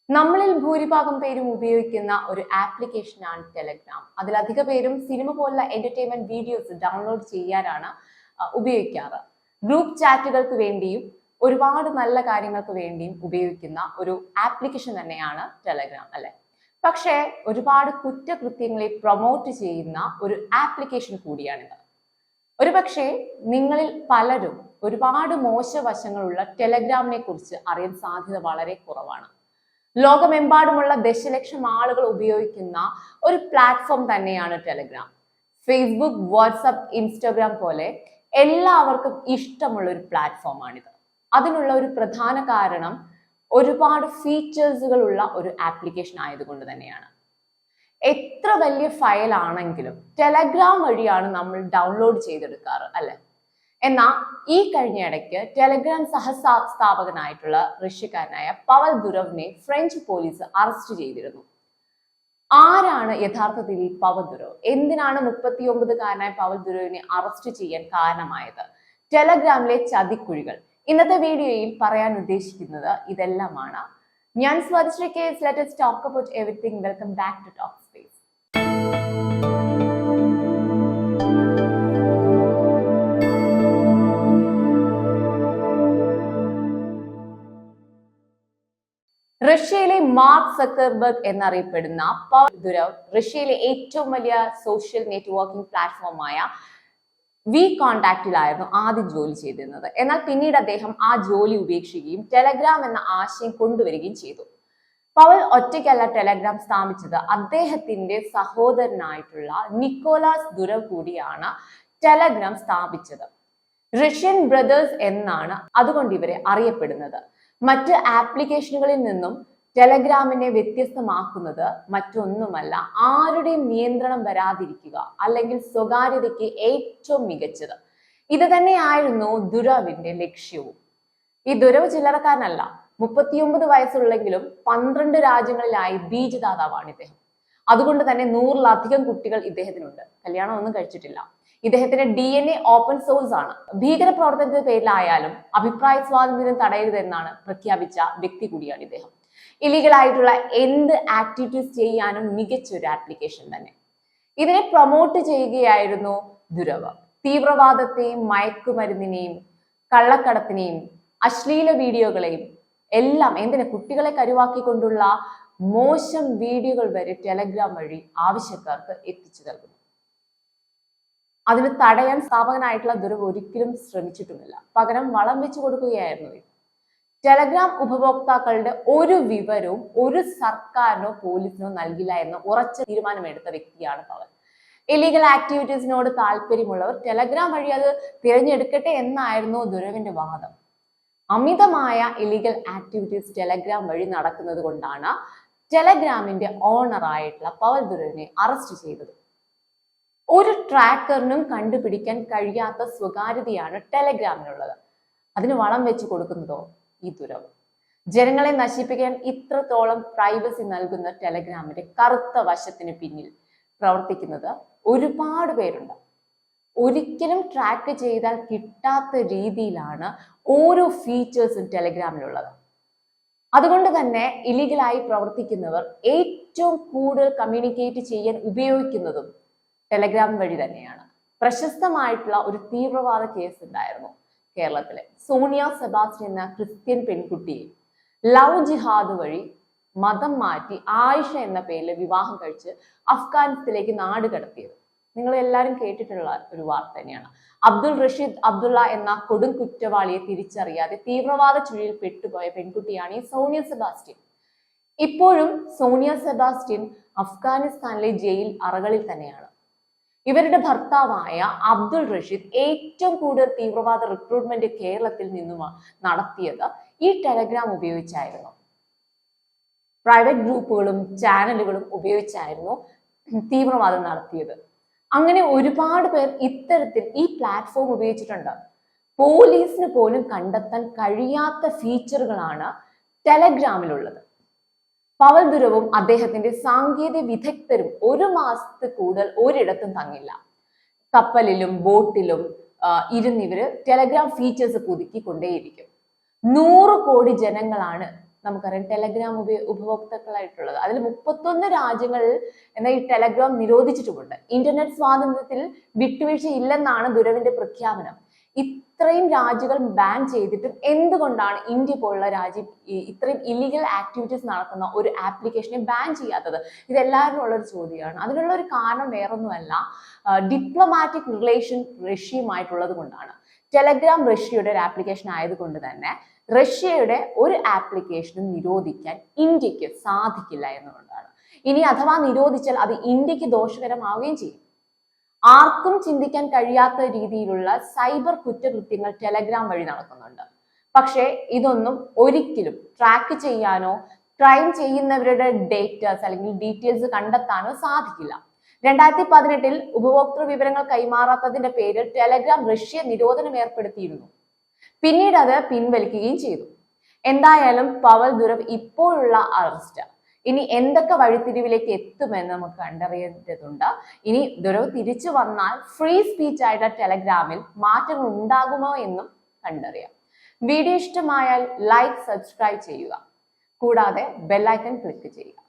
നമ്മളിൽ ഭൂരിഭാഗം പേരും ഉപയോഗിക്കുന്ന ഒരു ആപ്ലിക്കേഷനാണ് ടെലഗ്രാം. അതിലധിക പേരും സിനിമ പോലുള്ള എന്റർടൈൻമെന്റ് വീഡിയോസ് ഡൗൺലോഡ് ചെയ്യാനാണ് ഉപയോഗിക്കാറ്. ഗ്രൂപ്പ് ചാറ്റുകൾക്ക് വേണ്ടിയും ഒരുപാട് നല്ല കാര്യങ്ങൾക്ക് വേണ്ടിയും ഉപയോഗിക്കുന്ന ഒരു ആപ്ലിക്കേഷൻ തന്നെയാണ് ടെലഗ്രാം, അല്ലെ? പക്ഷേ ഒരുപാട് കുറ്റകൃത്യങ്ങളെ പ്രൊമോട്ട് ചെയ്യുന്ന ഒരു ആപ്ലിക്കേഷൻ കൂടിയാണിത്. ഒരുപക്ഷെ നിങ്ങളിൽ പലരും ഒരുപാട് മോശവശങ്ങളുള്ള ടെലഗ്രാമിനെ കുറിച്ച് അറിയാൻ സാധ്യത വളരെ കുറവാണ്. ലോകമെമ്പാടുമുള്ള ദശലക്ഷം ആളുകൾ ഉപയോഗിക്കുന്ന ഒരു പ്ലാറ്റ്ഫോം തന്നെയാണ് ടെലഗ്രാം. ഫേസ്ബുക്ക്, വാട്സപ്പ്, ഇൻസ്റ്റാഗ്രാം പോലെ എല്ലാവർക്കും ഇഷ്ടമുള്ള ഒരു പ്ലാറ്റ്ഫോമാണിത്. അതിനുള്ള ഒരു പ്രധാന കാരണം ഒരുപാട് ഫീച്ചേഴ്സുകളുള്ള ഒരു ആപ്ലിക്കേഷൻ ആയതുകൊണ്ട് തന്നെയാണ്. എത്ര വലിയ ഫയൽ ആണെങ്കിലും ടെലഗ്രാം വഴിയാണ് നമ്മൾ ഡൗൺലോഡ് ചെയ്തെടുക്കാറ്, അല്ലെ? എന്നാൽ ഈ കഴിഞ്ഞ ഇടയ്ക്ക് ടെലഗ്രാം സഹസ്ഥാപകനായിട്ടുള്ള റഷ്യക്കാരനായ പവൽ ദുരവിനെ ഫ്രഞ്ച് പോലീസ് അറസ്റ്റ് ചെയ്തിരുന്നു. ആരാണ് യഥാർത്ഥത്തിൽ ഈ പവൽ ദുരവ്? എന്തിനാണ് 39-കാരനായ പവൽ ദുരവിനെ അറസ്റ്റ് ചെയ്യാൻ കാരണമായത്? ടെലഗ്രാമിലെ ചതിക്കുഴികൾ. ഇന്നത്തെ വീഡിയോയിൽ പറയാൻ ഉദ്ദേശിക്കുന്നത് ഇതെല്ലാമാണ്. ഞാൻ സ്വാതിശ്രീ കേസ്. Let us talk about everything. Welcome back to talk space. റഷ്യയിലെ മാർക്ക് സക്കർബർഗ് എന്നറിയപ്പെടുന്ന പവൽ ദുരവ് റഷ്യയിലെ ഏറ്റവും വലിയ സോഷ്യൽ നെറ്റ്വർക്കിംഗ് പ്ലാറ്റ്ഫോമായ വി കോണ്ടാക്റ്റിലായിരുന്നു ആദ്യം ജോലി ചെയ്തിരുന്നത്. എന്നാൽ പിന്നീട് അദ്ദേഹം ആ ജോലി ഉപേക്ഷിക്കുകയും ടെലഗ്രാം എന്ന ആശയം കൊണ്ടുവരികയും ചെയ്തു. പവൽ ഒറ്റയ്ക്കല്ല ടെലഗ്രാം സ്ഥാപിച്ചത്. അദ്ദേഹത്തിന്റെ സഹോദരനായിട്ടുള്ള നിക്കോളാസ് ദുരവ് കൂടിയാണ് ടെലഗ്രാം സ്ഥാപിച്ചത്. റഷ്യൻ ബ്രദേഴ്സ് എന്നാണ് അതുകൊണ്ട് ഇവരെ അറിയപ്പെടുന്നത്. മറ്റ് ആപ്ലിക്കേഷനുകളിൽ നിന്നും ടെലഗ്രാമിനെ വ്യത്യസ്തമാക്കുന്നത് മറ്റൊന്നുമല്ല, ആരുടെയും നിയന്ത്രണം വരാതിരിക്കുക, അല്ലെങ്കിൽ സ്വകാര്യതയ്ക്ക് ഏറ്റവും മികച്ചത്. ഇത് തന്നെയായിരുന്നു ദുരവിന്റെ ലക്ഷ്യവും. ഈ ദുരവ് ചില്ലറക്കാരനല്ല. 39 വയസ്സുള്ളെങ്കിലും 12 രാജ്യങ്ങളിലായി ബീജദാതാവാണ് ഇദ്ദേഹം. അതുകൊണ്ട് തന്നെ 100-ലധികം കുട്ടികൾ ഇദ്ദേഹത്തിനുണ്ട്. കല്യാണം ഒന്നും കഴിച്ചിട്ടില്ല. ഇദ്ദേഹത്തിന്റെ DNA ഓപ്പൺ സോഴ്സ് ആണ്. ഭീകര പ്രവർത്തനത്തിന്റെ പേരിലായാലും അഭിപ്രായ സ്വാതന്ത്ര്യം തടയരുതെന്നാണ് പ്രഖ്യാപിച്ച വ്യക്തി കൂടിയാണ് ഇദ്ദേഹം. ഇല്ലീഗൽ ആയിട്ടുള്ള എന്ത് ആക്ടിവിറ്റീസ് ചെയ്യാനും മികച്ച ഒരു ആപ്ലിക്കേഷൻ തന്നെ. ഇതിനെ പ്രൊമോട്ട് ചെയ്യുകയായിരുന്നു ദുരവ്. തീവ്രവാദത്തെയും മയക്കുമരുന്നിനെയും കള്ളക്കടത്തിനെയും അശ്ലീല വീഡിയോകളെയും എല്ലാം, എന്തിന്, കുട്ടികളെ കരുവാക്കിക്കൊണ്ടുള്ള മോശം വീഡിയോകൾ വരെ ടെലഗ്രാം വഴി ആവശ്യക്കാർക്ക് എത്തിച്ചു നൽകുന്നു. അതിന് തടയാൻ സ്ഥാപകനായിട്ടുള്ള ദുരവ് ഒരിക്കലും ശ്രമിച്ചിട്ടുമില്ല. പകരം വളം വെച്ചു കൊടുക്കുകയായിരുന്നു. ടെലഗ്രാം ഉപഭോക്താക്കളുടെ ഒരു വിവരവും ഒരു സർക്കാരിനോ പോലീസിനോ നൽകില്ല എന്ന ഉറച്ച തീരുമാനമെടുത്ത വ്യക്തിയാണ് പവൽ. ഇല്ലീഗൽ ആക്ടിവിറ്റീസിനോട് താല്പര്യമുള്ളവർ ടെലഗ്രാം വഴി അത് തിരഞ്ഞെടുക്കട്ടെ എന്നായിരുന്നു ദുരവിന്റെ വാദം. അമിതമായ ഇല്ലീഗൽ ആക്ടിവിറ്റീസ് ടെലഗ്രാം വഴി നടക്കുന്നത് കൊണ്ടാണ് ടെലഗ്രാമിന്റെ ഓണറായിട്ടുള്ള പവൽ ദുരവിനെ അറസ്റ്റ് ചെയ്തത്. ഒരു ട്രാക്കറിനും കണ്ടുപിടിക്കാൻ കഴിയാത്ത സ്വകാര്യതയാണ് ടെലഗ്രാമിനുള്ളത്. അതിന് വളം വെച്ച് കൊടുക്കുന്നതോ ഈ ദുരവ്. ജനങ്ങളെ നശിപ്പിക്കാൻ ഇത്രത്തോളം പ്രൈവസി നൽകുന്ന ടെലഗ്രാമിന്റെ കറുത്ത വശത്തിന് പിന്നിൽ പ്രവർത്തിക്കുന്നത് ഒരുപാട് പേരുണ്ട്. ഒരിക്കലും ട്രാക്ക് ചെയ്താൽ കിട്ടാത്ത രീതിയിലാണ് ഓരോ ഫീച്ചേഴ്സും ടെലഗ്രാമിലുള്ളത്. അതുകൊണ്ട് തന്നെ ഇല്ലീഗലായി പ്രവർത്തിക്കുന്നവർ ഏറ്റവും കൂടുതൽ കമ്മ്യൂണിക്കേറ്റ് ചെയ്യാൻ ഉപയോഗിക്കുന്നതും ടെലഗ്രാം വഴി തന്നെയാണ്. പ്രശസ്തമായിട്ടുള്ള ഒരു തീവ്രവാദ കേസ് ഉണ്ടായിരുന്നു കേരളത്തിലെ. സോണിയ സെബാസ്റ്റ്യൻ എന്ന ക്രിസ്ത്യൻ പെൺകുട്ടിയെ ലവ് ജിഹാദ് വഴി മതം മാറ്റി ആയിഷ എന്ന പേരിൽ വിവാഹം കഴിച്ച് അഫ്ഗാനിസ്ഥാനിലേക്ക് നാട് കടത്തിയത് നിങ്ങൾ എല്ലാവരും കേട്ടിട്ടുള്ള ഒരു വാർത്ത തന്നെയാണ്. അബ്ദുൾ റഷീദ് അബ്ദുള്ള എന്ന കൊടും കുറ്റവാളിയെ തിരിച്ചറിയാതെ തീവ്രവാദ ചുഴിയിൽ പെട്ടുപോയ പെൺകുട്ടിയാണ് ഈ സോണിയ സെബാസ്റ്റ്യൻ. ഇപ്പോഴും സോണിയ സെബാസ്റ്റ്യൻ അഫ്ഗാനിസ്ഥാനിലെ ജയിൽ അറകളിൽ തന്നെയാണ്. ഇവരുടെ ഭർത്താവായ അബ്ദുൾ റഷീദ് ഏറ്റവും കൂടുതൽ തീവ്രവാദ റിക്രൂട്ട്മെന്റ് കേരളത്തിൽ നിന്നും നടത്തിയത് ഈ ടെലഗ്രാം ഉപയോഗിച്ചായിരുന്നു. പ്രൈവറ്റ് ഗ്രൂപ്പുകളും ചാനലുകളും ഉപയോഗിച്ചായിരുന്നു തീവ്രവാദം നടത്തിയത്. അങ്ങനെ ഒരുപാട് പേർ ഇത്തരത്തിൽ ഈ പ്ലാറ്റ്ഫോം ഉപയോഗിച്ചിട്ടുണ്ട്. പോലീസിന് പോലും കണ്ടെത്താൻ കഴിയാത്ത ഫീച്ചറുകളാണ് ടെലഗ്രാമിലുള്ളത്. പവൽ ദുരവും അദ്ദേഹത്തിന്റെ സാങ്കേതിക വിദഗ്ധരും 1 മാസത്തിൽ കൂടുതൽ ഒരിടത്തും തങ്ങില്ല. കപ്പലിലും ബോട്ടിലും ഇരുന്നിവര് ടെലഗ്രാം ഫീച്ചേഴ്സ് പുതുക്കിക്കൊണ്ടേയിരിക്കും. 100 കോടി ജനങ്ങളാണ് നമുക്കറിയാം ടെലഗ്രാം ഉപഭോക്താക്കളായിട്ടുള്ളത്. അതിൽ 31 രാജ്യങ്ങളിൽ ഈ ടെലഗ്രാം നിരോധിച്ചിട്ടുമുണ്ട്. ഇന്റർനെറ്റ് സ്വാതന്ത്ര്യത്തിൽ വിട്ടുവീഴ്ച ഇല്ലെന്നാണ് ദുരവിന്റെ പ്രഖ്യാപനം. ഇത്രയും രാജ്യങ്ങൾ ബാൻ ചെയ്തിട്ടും എന്തുകൊണ്ടാണ് ഇന്ത്യ പോലുള്ള രാജ്യം ഇത്രയും ഇല്ലീഗൽ ആക്ടിവിറ്റീസ് നടക്കുന്ന ഒരു ആപ്ലിക്കേഷനെ ബാൻ ചെയ്യാത്തത്? ഇത് എല്ലാവരും ഉള്ളൊരു ചോദ്യമാണ്. അതിനുള്ള ഒരു കാരണം വേറൊന്നുമല്ല, ഡിപ്ലോമാറ്റിക് റിലേഷൻ റഷ്യയുമായിട്ടുള്ളത് കൊണ്ടാണ്. ടെലഗ്രാം റഷ്യയുടെ ഒരു ആപ്ലിക്കേഷൻ ആയതുകൊണ്ട് തന്നെ റഷ്യയുടെ ഒരു ആപ്ലിക്കേഷനും നിരോധിക്കാൻ ഇന്ത്യക്ക് സാധിക്കില്ല എന്നുകൊണ്ടാണ്. ഇനി അഥവാ നിരോധിച്ചാൽ അത് ഇന്ത്യക്ക് ദോഷകരമാവുകയും ചെയ്യും. ആർക്കും ചിന്തിക്കാൻ കഴിയാത്ത രീതിയിലുള്ള സൈബർ കുറ്റകൃത്യങ്ങൾ ടെലഗ്രാം വഴി നടക്കുന്നുണ്ട്. പക്ഷേ ഇതൊന്നും ഒരിക്കലും ട്രാക്ക് ചെയ്യാനോ ക്രൈം ചെയ്യുന്നവരുടെ ഡേറ്റാസ് അല്ലെങ്കിൽ ഡീറ്റെയിൽസ് കണ്ടെത്താനോ സാധിക്കില്ല. 2018 ഉപഭോക്തൃ വിവരങ്ങൾ കൈമാറാത്തതിന്റെ പേരിൽ ടെലഗ്രാം റഷ്യ നിരോധനം ഏർപ്പെടുത്തിയിരുന്നു. പിന്നീട് അത് പിൻവലിക്കുകയും ചെയ്തു. എന്തായാലും പവൽ ദുരവ് ഇപ്പോഴുള്ള അറസ്റ്റ് ഇനി എന്തൊക്കെ വഴിത്തിരിവിലേക്ക് എത്തുമെന്ന് നമുക്ക് കണ്ടറിയേണ്ടതുണ്ട്. ഇനി ദുരവ് തിരിച്ചു വന്നാൽ ഫ്രീ സ്പീച്ച് ആയിട്ട് ടെലഗ്രാമിൽ മാറ്റങ്ങൾ ഉണ്ടാകുമോ എന്നും കണ്ടറിയാം. വീഡിയോ ഇഷ്ടമായാൽ ലൈക്ക്, സബ്സ്ക്രൈബ് ചെയ്യുക. കൂടാതെ ബെൽ ഐക്കൺ ക്ലിക്ക് ചെയ്യുക.